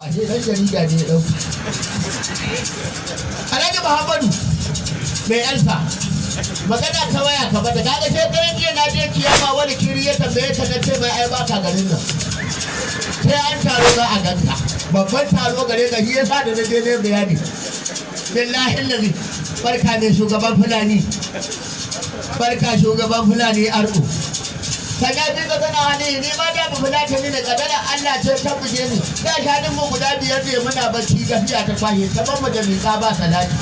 ashe ɗan jarida ne ya ɗauka. Alhaji Muhammadu mai alfa magana ta waya ka bada kaga shekaran jiya na je kiyama wani kiri ya tambaye ta na ce mai ai baka garin nan sai an taro za a ganka babban taro gare ka shi yasa da na je ne bayani billahi lazi barka ne shugaban fulani barka shugaban fulani arko sanya ji ka tana hannu ni ma da mu fulata ni da kadara Allah ce ta buge ni da shanin mu guda biyar ne muna bacci gafiya ta kwaye saban mu da miƙa ba salati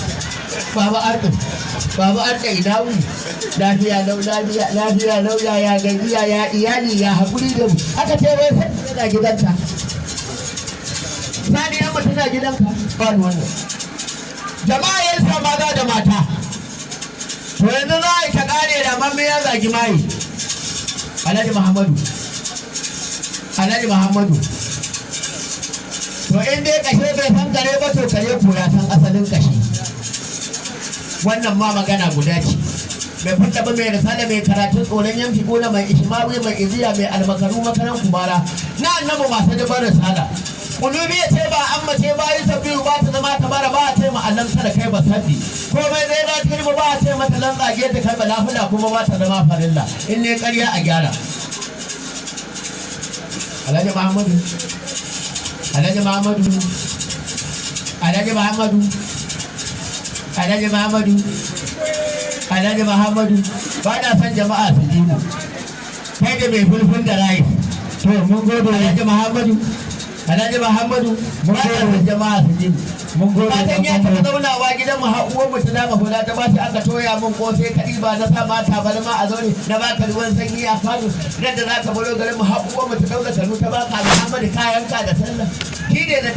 baba arko baba arko ina wuni lafiya lau lafiya lau ya gajiya ya iyali ya haƙuri da mu aka ce wai sai tana gidanka sani yan mutum na gidanka ba wannan jama'a yan sa maza da mata to yanzu za a yi ta ƙare da mamme ya zagi mai Alhaji Muhammadu to in dai kashe bai san kare ba to kare ko ya san asalin kashe wannan ma magana guda ce mai fita ba mai risala mai karatun tsoron yanki gona mai ishmawi mai iziya mai almakaru makaran kumara na annabi masu dubar risala kunubi ya ce ba an mace bayan sabbiyu ba ta zama ta bara ba a ce ma'allan da kai ba sabbi komai zai da kirma ba a ce mata lan tsage ta kai ba lafula kuma ba ta zama farilla in ne ƙarya a gyara Alhaji Muhammadu ba na son jama'a su ji mu kai da mai fulful da rai to mun gode Alhaji Muhammadu mun gode jama'a su ji mun gode matan ya taɓa zaunawa gidan mu har uwar mu ta dama hula ta ba shi aka toya min kosai kaɗi ba na sa mata balma a zaune na baka ruwan sanyi a kwano da za ka baro garin mu har uwar mu ta daura kanu ta baka Muhammadu kayanka da sallah shi ne da